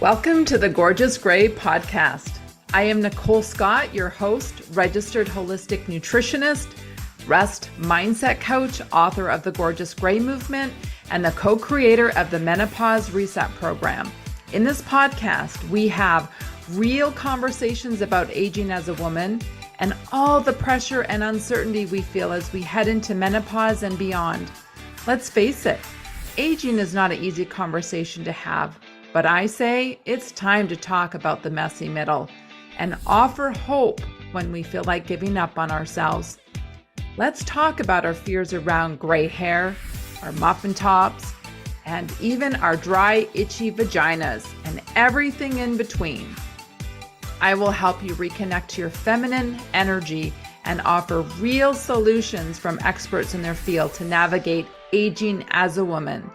Welcome to the Gorgeous Gray podcast. I am Nicoles Scott, your host, registered holistic nutritionist, rest mindset coach, author of the Gorgeous Gray movement, and the co-creator of the Menopause Reset program. In this podcast, we have real conversations about aging as a woman and all the pressure and uncertainty we feel as we head into menopause and beyond. Let's face it, aging is not an easy conversation to have. But I say it's time to talk about the messy middle and offer hope when we feel like giving up on ourselves. Let's talk about our fears around gray hair, our muffin tops, and even our dry, itchy vaginas and everything in between. I will help you reconnect to your feminine energy and offer real solutions from experts in their field to navigate aging as a woman.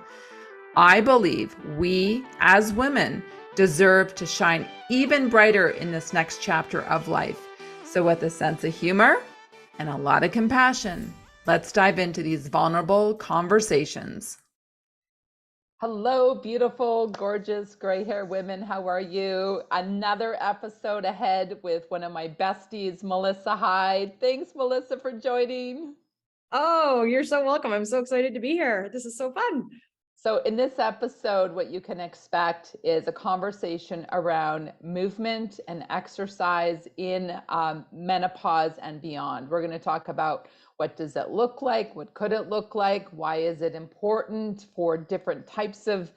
I believe we, as women, deserve to shine even brighter in this next chapter of life. So with a sense of humor and a lot of compassion, let's dive into these vulnerable conversations. Hello, beautiful, gorgeous, gray hair women. How are you? Another episode ahead with one of my besties, Melissa Hyde. Thanks, Melissa, for joining. Oh, you're so welcome. I'm so excited to be here. This is so fun. So in this episode, what you can expect is a conversation around movement and exercise in menopause and beyond. We're going to talk about what does it look like? What could it look like? Why is it important for different types of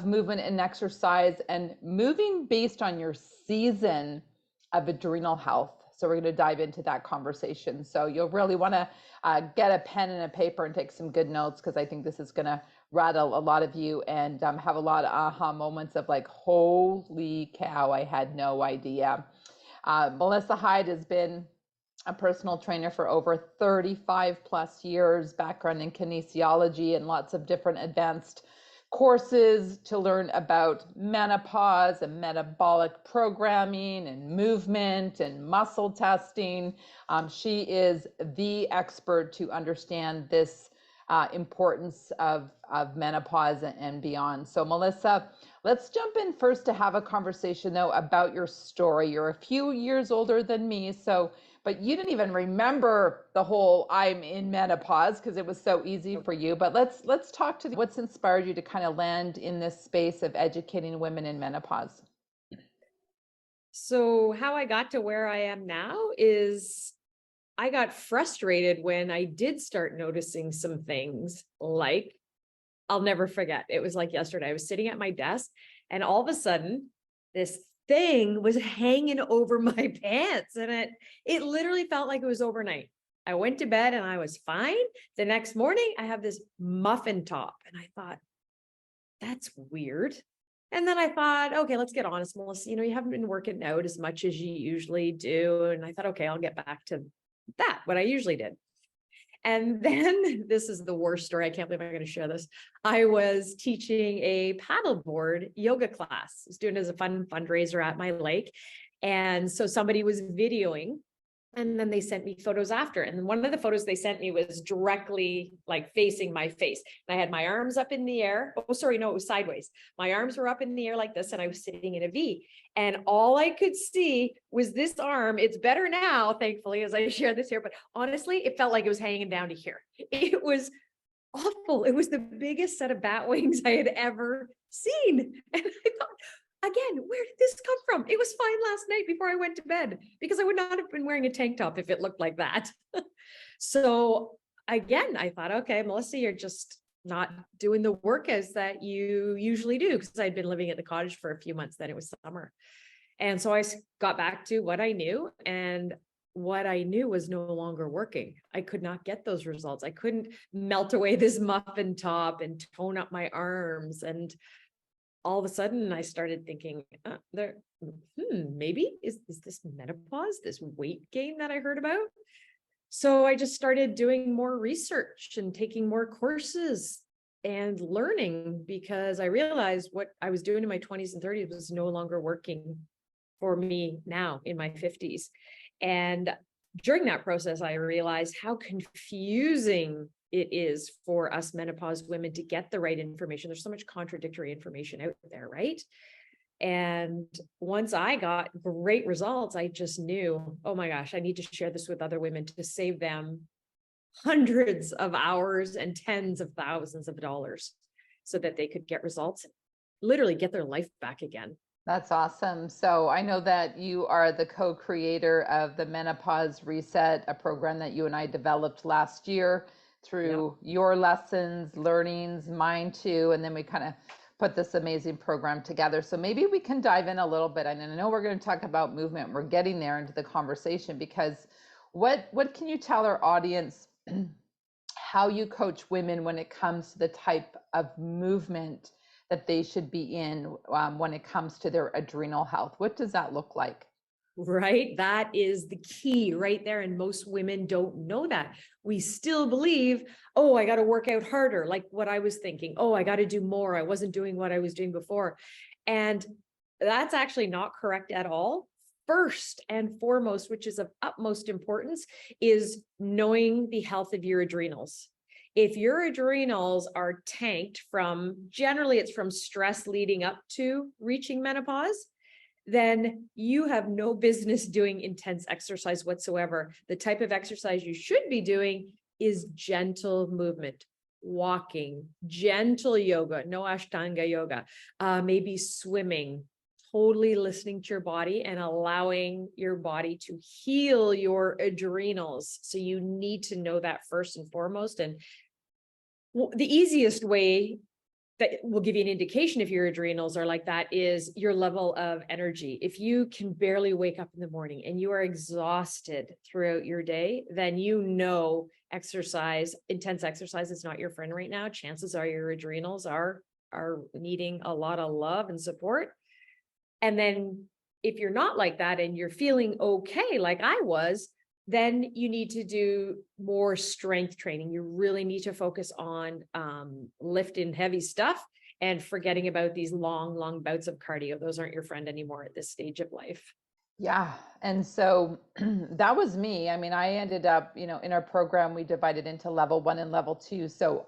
movement and exercise, and moving based on your season of adrenal health. So we're going to dive into that conversation. So you'll really want to get a pen and a paper and take some good notes, because I think this is going to rattle a lot of you and have a lot of aha moments of like, holy cow, I had no idea. Melissa Hyde has been a personal trainer for over 35 plus years, background in kinesiology and lots of different advanced courses to learn about menopause and metabolic programming and movement and muscle testing. She is the expert to understand this importance of menopause and beyond. So Melissa, let's jump in first to have a conversation though about your story. You're a few years older than me, but you didn't even remember the whole I'm in menopause because it was so easy for you. But let's talk to what's inspired you to kind of land in this space of educating women in menopause. So how I got to where I am now is I got frustrated when I did start noticing some things. Like, I'll never forget. It was like yesterday. I was sitting at my desk and all of a sudden this thing was hanging over my pants, and it literally felt like it was overnight. I went to bed and I was fine. The next morning I have this muffin top and I thought, that's weird. And then I thought, okay, let's get honest, Melissa. You haven't been working out as much as you usually do. And I thought, okay, I'll get back to that, what I usually did. And then this is the worst story. I can't believe I'm going to share this. I was teaching a paddleboard yoga class. I was doing it as a fun fundraiser at my lake. And so somebody was videoing, and then they sent me photos after. And one of the photos they sent me was directly like facing my face. And I had my arms up in the air. Oh, sorry, no, it was sideways. My arms were up in the air like this, and I was sitting in a V. And all I could see was this arm. It's better now, thankfully, as I share this here. But honestly, it felt like it was hanging down to here. It was awful. It was the biggest set of bat wings I had ever seen. And I thought, again, where did this come from? It was fine last night before I went to bed, because I would not have been wearing a tank top if it looked like that. So again, I thought, okay, Melissa, you're just not doing the work as that you usually do, because I'd been living at the cottage for a few months, then it was summer. And so I got back to what I knew, and what I knew was no longer working. I could not get those results. I couldn't melt away this muffin top and tone up my arms. And all of a sudden I started thinking, maybe is this menopause, this weight gain that I heard about? So I just started doing more research and taking more courses and learning, because I realized what I was doing in my 20s and 30s was no longer working for me now in my 50s. And during that process, I realized how confusing it is for us menopause women to get the right information. There's so much contradictory information out there, right? And once I got great results, I just knew, oh my gosh, I need to share this with other women to save them hundreds of hours and tens of thousands of dollars so that they could get results, literally get their life back again. That's awesome. So I know that you are the co-creator of the Menopause Reset, a program that you and I developed last year through your lessons, learnings, mine too, and then we kind of put this amazing program together. So maybe we can dive in a little bit. And I know we're going to talk about movement. We're getting there into the conversation because what can you tell our audience how you coach women when it comes to the type of movement that they should be in when it comes to their adrenal health? What does that look like? Right? That is the key right there. And most women don't know that. We still believe, oh, I got to work out harder. Like what I was thinking, oh, I got to do more. I wasn't doing what I was doing before. And that's actually not correct at all. First and foremost, which is of utmost importance, is knowing the health of your adrenals. If your adrenals are tanked from, generally it's from stress leading up to reaching menopause, then you have no business doing intense exercise whatsoever. The type of exercise you should be doing is gentle movement, walking, gentle yoga, no Ashtanga yoga, maybe swimming, totally listening to your body and allowing your body to heal your adrenals. So you need to know that first and foremost. And the easiest way that will give you an indication if your adrenals are like that is your level of energy. If you can barely wake up in the morning and you are exhausted throughout your day, then you know exercise, intense exercise is not your friend right now. Chances are your adrenals are needing a lot of love and support. And then if you're not like that and you're feeling okay, like I was, then you need to do more strength training. You really need to focus on lifting heavy stuff and forgetting about these long bouts of cardio. Those aren't your friend anymore at this stage of life. Yeah. And so that was me. I mean, I ended up, in our program, we divided into level 1 and level 2. So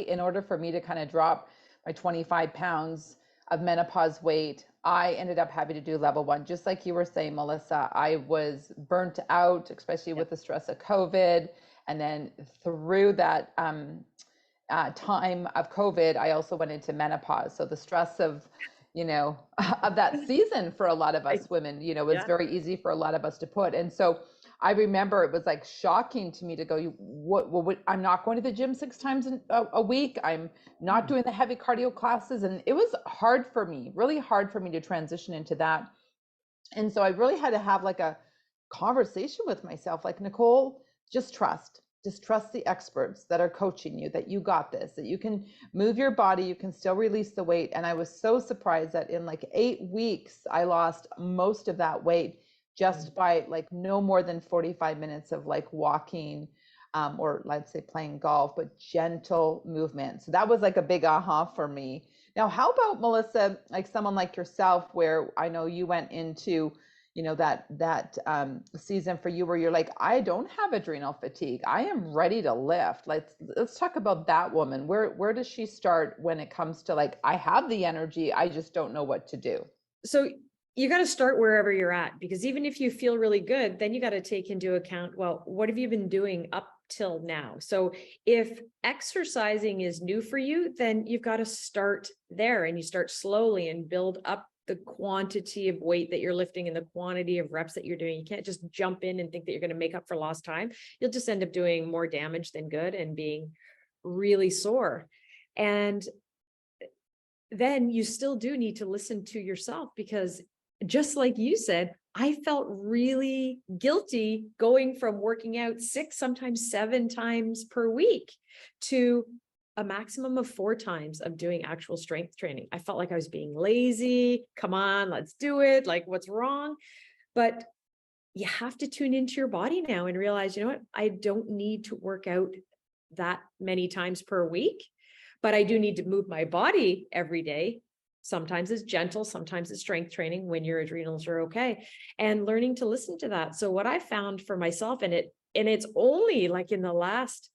in order for me to kind of drop my 25 pounds of menopause weight, I ended up having to do level 1. Just like you were saying, Melissa, I was burnt out, especially with the stress of COVID. And then through that time of COVID, I also went into menopause. So the stress of, of that season for a lot of us women, was very easy for a lot of us to put. And so I remember it was like shocking to me to go, what, I'm not going to the gym 6 times a week. I'm not doing the heavy cardio classes. And it was hard for me, really hard for me to transition into that. And so I really had to have like a conversation with myself, like, Nicole, just trust the experts that are coaching you, that you got this, that you can move your body, you can still release the weight. And I was so surprised that in like 8 weeks, I lost most of that weight just by like no more than 45 minutes of like walking, or let's say playing golf, but gentle movement. So that was like a big aha for me. Now, how about, Melissa, like someone like yourself, where I know you went into, that season for you where you're like, I don't have adrenal fatigue. I am ready to lift. Let's talk about that woman. Where does she start when it comes to like, I have the energy, I just don't know what to do? So you got to start wherever you're at, because even if you feel really good, then you got to take into account, well, what have you been doing up till now? So if exercising is new for you, then you've got to start there, and you start slowly and build up the quantity of weight that you're lifting and the quantity of reps that you're doing. You can't just jump in and think that you're going to make up for lost time. You'll just end up doing more damage than good and being really sore. And then you still do need to listen to yourself, because just like you said, I felt really guilty going from working out 6, sometimes 7 times per week to a maximum of 4 times of doing actual strength training. I felt like I was being lazy. Come on, let's do it. Like, what's wrong? But you have to tune into your body now and realize, you know what? I don't need to work out that many times per week, but I do need to move my body every day. Sometimes it's gentle, sometimes it's strength training when your adrenals are okay, and learning to listen to that. So what I found for myself, and it's only like in the last,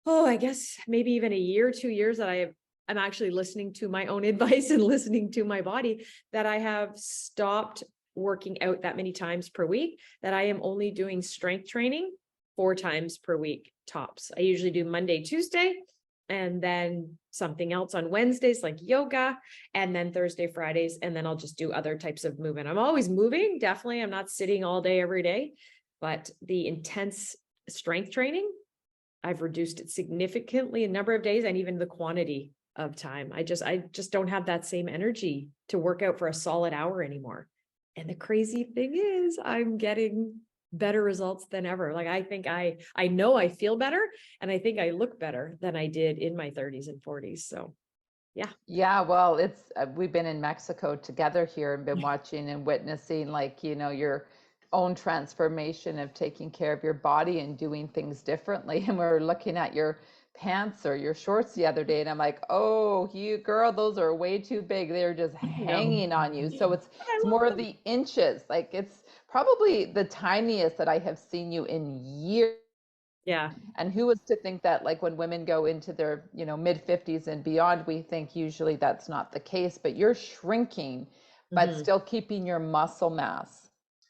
I guess maybe even a year, 2 years, that I'm actually listening to my own advice and listening to my body, that I have stopped working out that many times per week, that I am only doing strength training 4 times per week tops. I usually do Monday, Tuesday, and then something else on Wednesdays, like yoga, and then Thursday, Fridays, and then I'll just do other types of movement. I'm always moving, definitely. I'm not sitting all day every day, but the intense strength training, I've reduced it significantly, a number of days, and even the quantity of time. I just don't have that same energy to work out for a solid hour anymore. And the crazy thing is, I'm getting better results than ever. Like, I think I know I feel better, and I think I look better than I did in my 30s and 40s. So yeah. Yeah, well, it's we've been in Mexico together here and been watching and witnessing, like, your own transformation of taking care of your body and doing things differently. And we were looking at your pants or your shorts the other day, and I'm like, "Oh, you girl, those are way too big. They're just No, hanging on you." So I it's love more of them. the inches. Like, it's probably the tiniest that I have seen you in years. Yeah. And who was to think that, like, when women go into their, mid 50s and beyond, we think usually that's not the case, but you're shrinking, but Mhm. still keeping your muscle mass.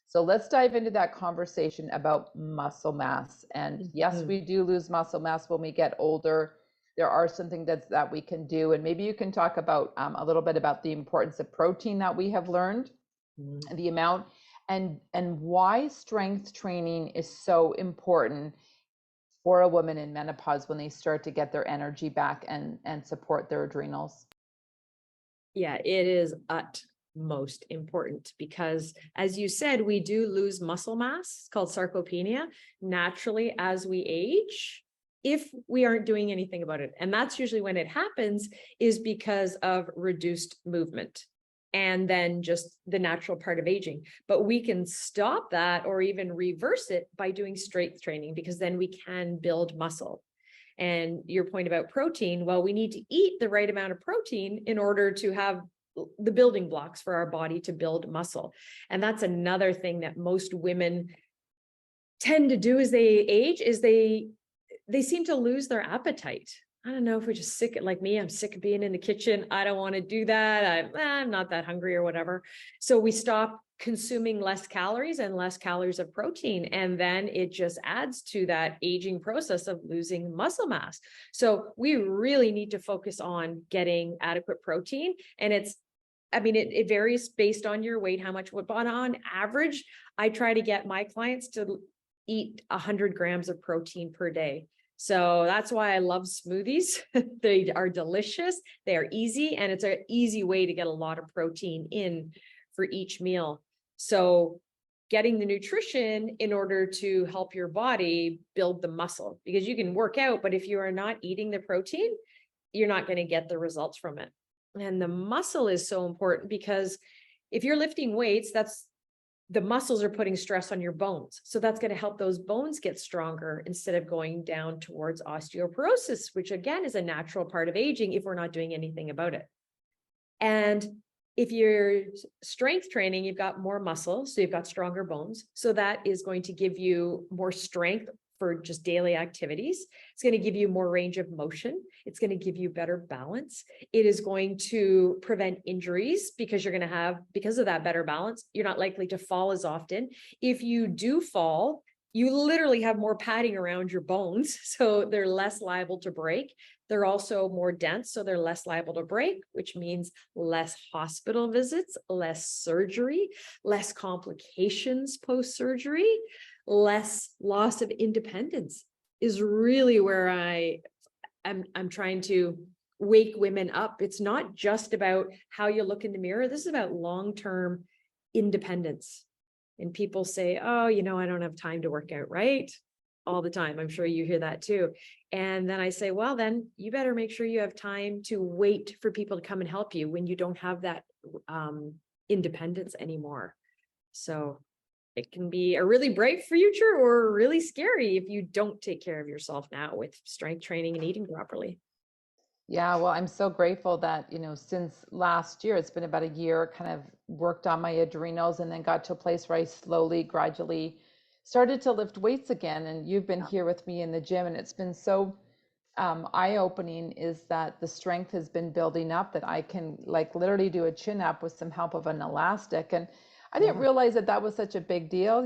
So let's dive into that conversation about muscle mass. And yes, Mhm. we do lose muscle mass when we get older. There are some things that we can do. And maybe you can talk about a little bit about the importance of protein that we have learned, Mhm. the amount, and why strength training is so important for a woman in menopause when they start to get their energy back and support their adrenals. Yeah, it is utmost important because, as you said, we do lose muscle mass. It's called sarcopenia naturally as we age, if we aren't doing anything about it. And that's usually when it happens, is because of reduced movement and then just the natural part of aging. But we can stop that or even reverse it by doing strength training, because then we can build muscle. And your point about protein, well, we need to eat the right amount of protein in order to have the building blocks for our body to build muscle. And that's another thing that most women tend to do as they age, is they seem to lose their appetite. I don't know if we're just sick, like me, I'm sick of being in the kitchen. I don't want to do that. I'm not that hungry or whatever. So we stop consuming less calories and less calories of protein. And then it just adds to that aging process of losing muscle mass. So we really need to focus on getting adequate protein. And it varies based on your weight, how much, but on average, I try to get my clients to eat 100 grams of protein per day. So that's why I love smoothies. They are delicious, they are easy, and it's an easy way to get a lot of protein in for each meal. So getting the nutrition in order to help your body build the muscle, because you can work out, but if you are not eating the protein, you're not going to get the results from it. And the muscle is so important because if you're lifting weights, that's the muscles are putting stress on your bones. So that's going to help those bones get stronger instead of going down towards osteoporosis, which again is a natural part of aging if we're not doing anything about it. And if you're strength training, you've got more muscle, so you've got stronger bones. So that is going to give you more strength for just daily activities. It's going to give you more range of motion. It's going to give you better balance. It is going to prevent injuries because you're going to have, because of that better balance, you're not likely to fall as often. If you do fall, you literally have more padding around your bones, so they're less liable to break. They're also more dense, so they're less liable to break, which means less hospital visits, less surgery, less complications post-surgery, less loss of independence is really where I'm trying to wake women up. It's not just about how you look in the mirror. This is about long-term independence. And people say, oh, I don't have time to work out, right? All the time. I'm sure you hear that too. And then I say, well, then you better make sure you have time to wait for people to come and help you when you don't have that independence anymore. So it can be a really bright future or really scary if you don't take care of yourself now with strength training and eating properly. Yeah, well, I'm so grateful that, since last year, it's been about a year, kind of worked on my adrenals and then got to a place where I slowly, gradually started to lift weights again. And you've been here with me in the gym, and it's been so eye-opening is that the strength has been building up, that I can like literally do a chin up with some help of an elastic. And I didn't Yeah. realize that that was such a big deal.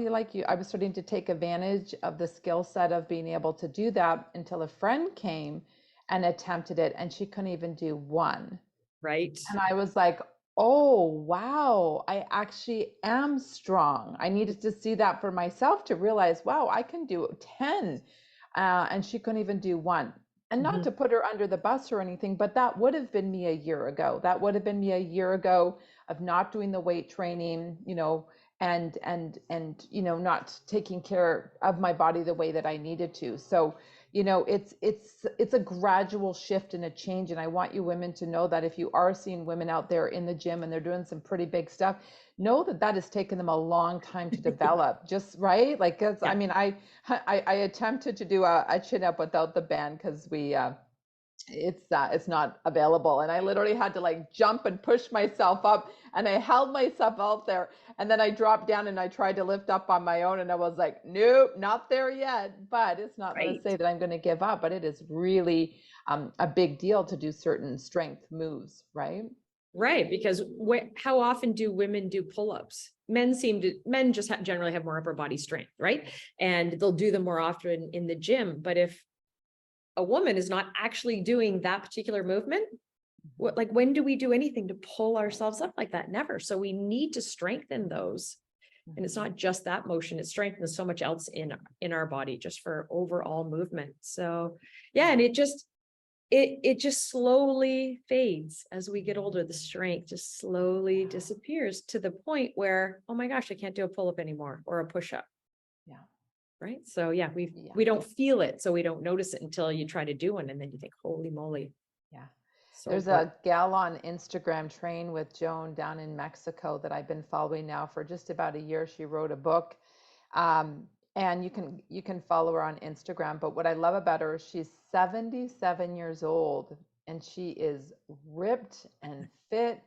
I was starting to take advantage of the skill set of being able to do that until a friend came and attempted it, and she couldn't even do one. Right. And I was like, oh, wow, I actually am strong. I needed to see that for myself to realize, wow, I can do 10. And she couldn't even do one. And not Mhm. to put her under the bus or anything, but that would have been me a year ago. That would have been me a year ago of not doing the weight training, and not taking care of my body the way that I needed to. So it's a gradual shift and a change, and I want you women to know that if you are seeing women out there in the gym and they're doing some pretty big stuff, know that that has taken them a long time to develop. Just right, like, 'cause, I Yeah. mean, I attempted to do a chin up without the band because it's not available, and I literally had to like jump and push myself up, and I held myself out there, and then I dropped down and I tried to lift up on my own, and I was like, nope, not there yet. But it's not to Right. say that I'm going to give up, but it is really a big deal to do certain strength moves, right? Right. Because how often do women do pull-ups? Men just generally have more upper body strength, right? And they'll do them more often in the gym. But if a woman is not actually doing that particular movement, like when do we do anything to pull ourselves up like that? Never. So we need to strengthen those. And it's not just that motion, it strengthens so much else in our body just for overall movement. So yeah, and it just slowly fades as we get older. The strength just slowly disappears to the point where, oh my gosh, I can't do a pull-up anymore or a push-up. Yeah. Right. So yeah, Yeah. we don't feel it. So we don't notice it until you try to do one. And then you think, holy moly. Yeah. So There's important. a gal on Instagram, Train with Joan, down in Mexico, that I've been following now for just about a year. She wrote a book, and you can follow her on Instagram. But what I love about her is she's 77 years old, and she is ripped and fit,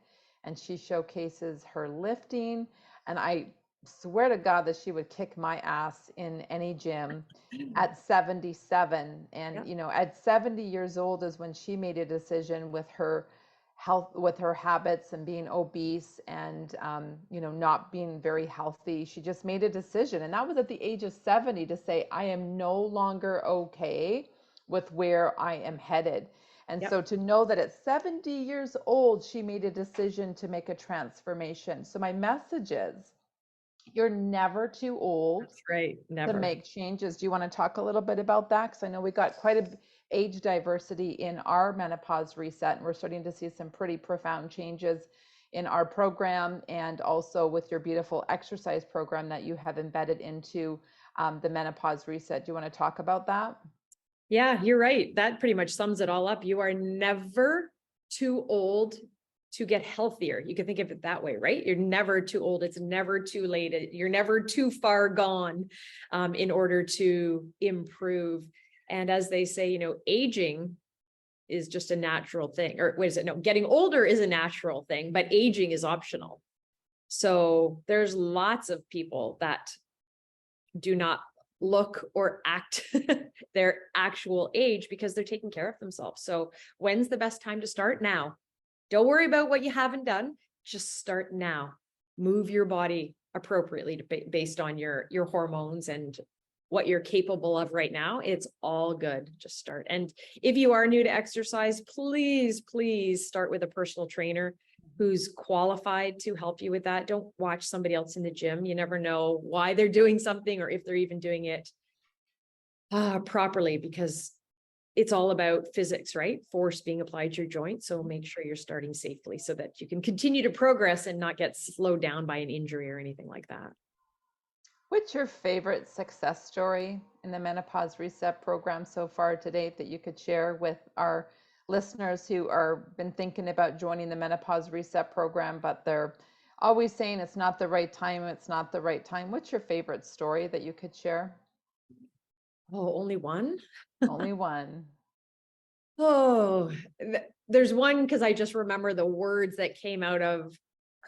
and she showcases her lifting. And I swear to God that she would kick my ass in any gym at 77. Yeah. And at 70 years old is when she made a decision with her health, with her habits, and being obese, and not being very healthy. She just made a decision, and that was at the age of 70, to say, I am no longer okay with where I am headed. And Yep. so to know that at 70 years old she made a decision to make a transformation. So my message is, you're never too old That's right. to Never. make changes. Do you want to talk a little bit about that? Because I know we got quite a age diversity in our menopause reset, and we're starting to see some pretty profound changes in our program, and also with your beautiful exercise program that you have embedded into the menopause reset. Do you want to talk about that? Yeah, you're right. That pretty much sums it all up. You are never too old to get healthier. You can think of it that way, right? You're never too old. It's never too late. You're never too far gone in order to improve. And as they say, aging is just a natural thing. Or wait a second, no, getting older is a natural thing, but aging is optional. So there's lots of people that do not look or act their actual age because they're taking care of themselves. So when's the best time to start? Now. Don't worry about what you haven't done. Just start now. Move your body appropriately based on your hormones and what you're capable of right now. It's all good. Just start. And if you are new to exercise, please, please start with a personal trainer who's qualified to help you with that. Don't watch somebody else in the gym. You never know why they're doing something or if they're even doing it properly, because it's all about physics, right? Force being applied to your joint. So make sure you're starting safely so that you can continue to progress and not get slowed down by an injury or anything like that. What's your favorite success story in the Menopause Reset program so far to date that you could share with our listeners who are been thinking about joining the Menopause Reset program, but they're always saying it's not the right time, it's not the right time? What's your favorite story that you could share? Oh, only one? Only one. Oh, there's one because I just remember the words that came out of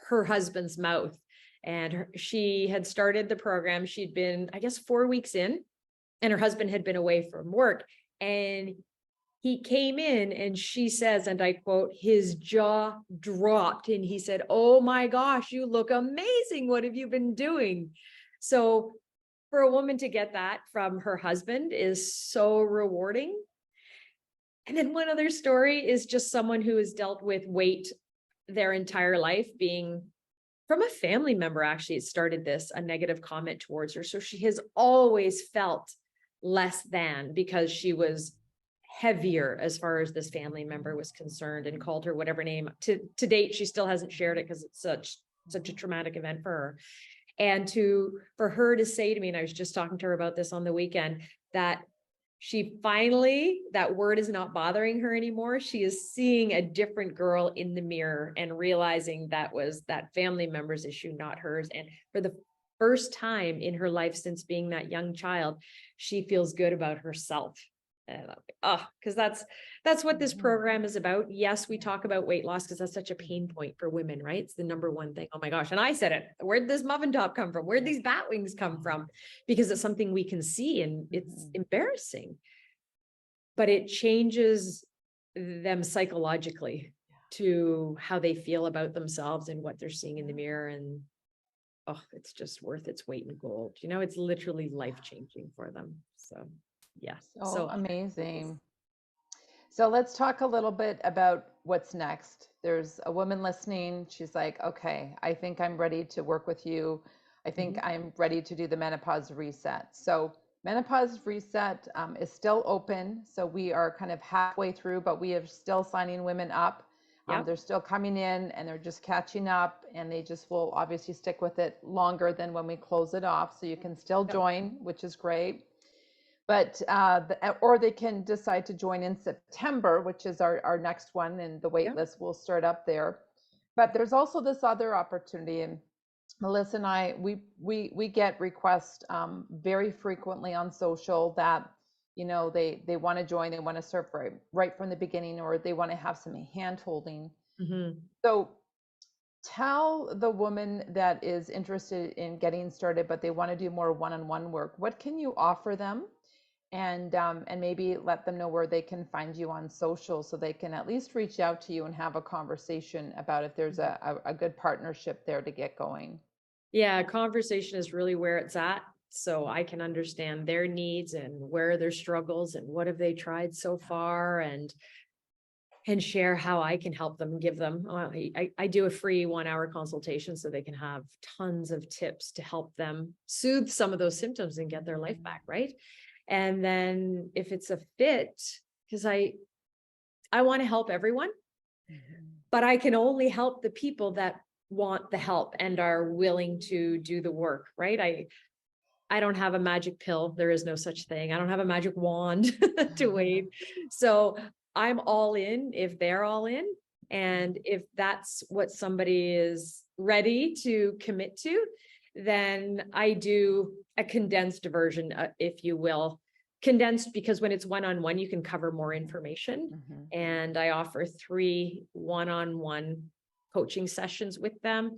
her husband's mouth. And she had started the program. She'd been, I guess, 4 weeks in, and her husband had been away from work. And He came in and she says, and I quote, his jaw dropped and he said, "Oh my gosh, you look amazing. What have you been doing?" So for a woman to get that from her husband is so rewarding. And then one other story is just someone who has dealt with weight their entire life, being from a family member. Actually, it started this, a negative comment towards her. So she has always felt less than because she was heavier as far as this family member was concerned, and called her whatever name. To date, she still hasn't shared it because it's such a traumatic event for her. And for her to say to me, and I was just talking to her about this on the weekend, that she finally, that word is not bothering her anymore. She is seeing a different girl in the mirror and realizing that was that family member's issue, not hers. And for the first time in her life since being that young child, she feels good about herself. And I'm like, because that's what this program is about. Yes, we talk about weight loss because that's such a pain point for women, right? It's the number one thing. Oh my gosh. And I said it. Where'd this muffin top come from? Where'd these bat wings come from? Because it's something we can see and it's embarrassing. But it changes them psychologically to how they feel about themselves and what they're seeing in the mirror. And it's just worth its weight in gold. It's literally life-changing for them. So yes. So amazing. So let's talk a little bit about what's next. There's a woman listening. She's like, okay, I think I'm ready to work with you. I think I'm ready to do the Menopause Reset. So Menopause Reset is still open. So we are kind of halfway through, but we are still signing women up. They're still coming in and they're just catching up, and they just will obviously stick with it longer than when we close it off. So you can still join, which is great. But or they can decide to join in September, which is our next one, and the wait list will start up there. But there's also this other opportunity, and Melissa and I, we get requests very frequently on social that they want to join, they want to start right from the beginning, or they want to have some hand holding. So tell the woman that is interested in getting started, but they want to do more one-on-one work, what can you offer them? And maybe let them know where they can find you on social, so they can at least reach out to you and have a conversation about if there's a good partnership there to get going. Yeah, conversation is really where it's at. So I can understand their needs and where their struggles and what have they tried so far, and share how I can help them, give them. I do a free 1-hour consultation so they can have tons of tips to help them soothe some of those symptoms and get their life back, right? And then if it's a fit, because I want to help everyone, but I can only help the people that want the help and are willing to do the work, right? I don't have a magic pill. There is no such thing. I don't have a magic wand to wave. So I'm all in if they're all in. And if that's what somebody is ready to commit to, then I do a condensed version, if you will. Condensed because when it's one-on-one, you can cover more information. And I offer 3 one-on-one coaching sessions with them,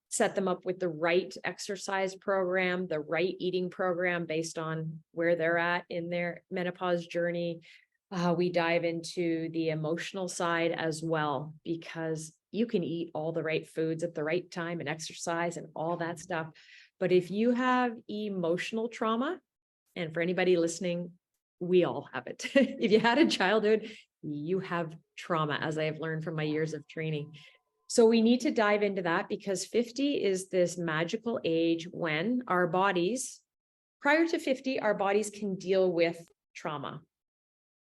set them up with the right exercise program, the right eating program based on where they're at in their menopause journey. We dive into the emotional side as well, because you can eat all the right foods at the right time and exercise and all that stuff. But if you have emotional trauma, and for anybody listening, we all have it. If you had a childhood, you have trauma, as I have learned from my years of training. So we need to dive into that, because 50 is this magical age when our bodies, prior to 50, our bodies can deal with trauma.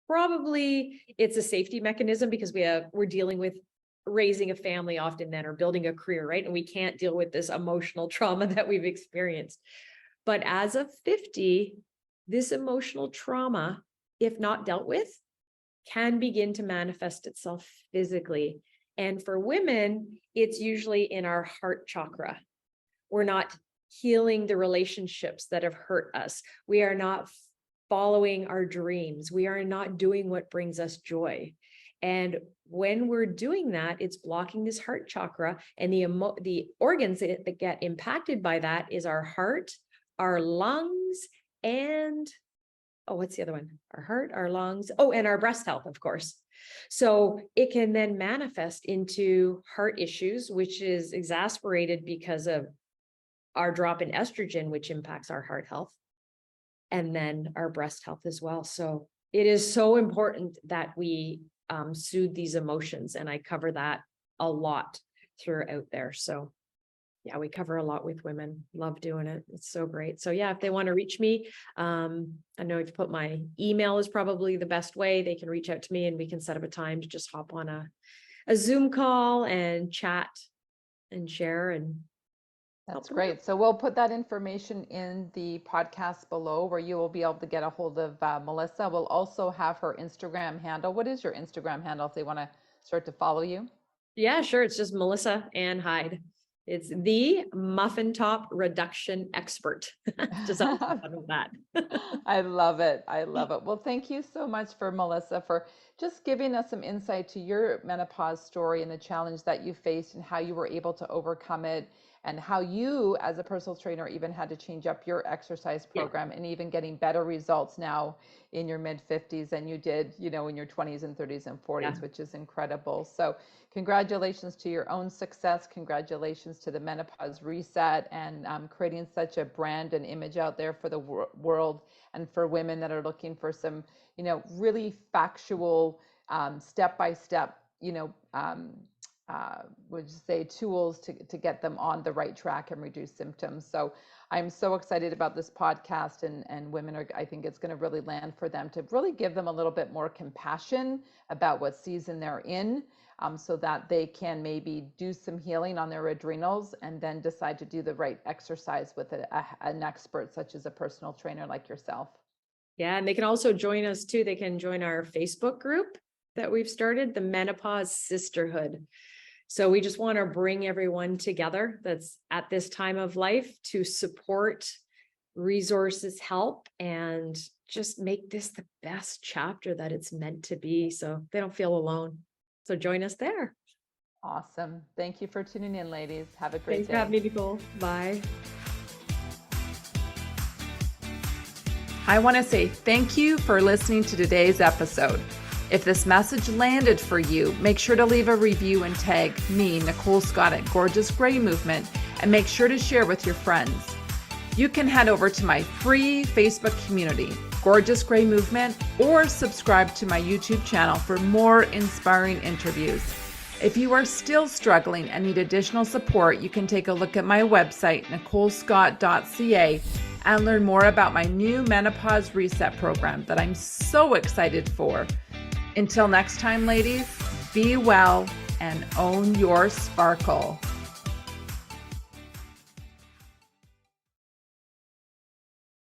Probably it's a safety mechanism because we're dealing with raising a family often then, or building a career, right? And we can't deal with this emotional trauma that we've experienced. But as of 50, this emotional trauma, if not dealt with, can begin to manifest itself physically. And for women, it's usually in our heart chakra. We're not healing the relationships that have hurt us. We are not following our dreams. We are not doing what brings us joy. And when we're doing that, it's blocking this heart chakra. And the organs that get impacted by that is our heart, our lungs, and what's the other one? Our heart, our lungs, and our breast health, of course. So it can then manifest into heart issues, which is exasperated because of our drop in estrogen, which impacts our heart health, and then our breast health as well. So it is so important that we soothe these emotions. And I cover that a lot throughout there. So yeah, we cover a lot with women. Love doing it. It's so great. So yeah, if they want to reach me, I know to put my email is probably the best way. They can reach out to me and we can set up a time to just hop on a Zoom call and chat and share. And that's great. So we'll put that information in the podcast below where you will be able to get a hold of Melissa. We'll also have her Instagram handle. What is your Instagram handle if they want to start to follow you? Yeah, sure. It's just Melissa Hyde. It's the muffin top reduction expert. Just have fun with that. I love it. I love it. Well, thank you so much for Melissa for just giving us some insight to your menopause story and the challenge that you faced and how you were able to overcome it, and how you as a personal trainer even had to change up your exercise program and even getting better results now in your mid 50s than you did, in your 20s and 30s and 40s, which is incredible. So congratulations to your own success. Congratulations to the Menopause Reset and creating such a brand and image out there for the world and for women that are looking for some, really factual, step-by-step, would you say tools to get them on the right track and reduce symptoms. So I'm so excited about this podcast, and women are, I think it's going to really land for them to really give them a little bit more compassion about what season they're in, so that they can maybe do some healing on their adrenals and then decide to do the right exercise with an expert such as a personal trainer like yourself. Yeah, and they can also join us too. They can join our Facebook group that we've started, the Menopause Sisterhood. So we just want to bring everyone together that's at this time of life to support resources, help, and just make this the best chapter that it's meant to be, so they don't feel alone. So join us there. Awesome. Thank you for tuning in, ladies. Have a great day. Thanks for having me, Nicole. Bye. I want to say thank you for listening to today's episode. If this message landed for you, make sure to leave a review and tag me, Nicole Scott at Gorgeous Gray Movement, and make sure to share with your friends. You can head over to my free Facebook community, Gorgeous Gray Movement, or subscribe to my YouTube channel for more inspiring interviews. If you are still struggling and need additional support, you can take a look at my website, nicolescott.ca, and learn more about my new Menopause Reset program that I'm so excited for. Until next time, ladies, be well and own your sparkle.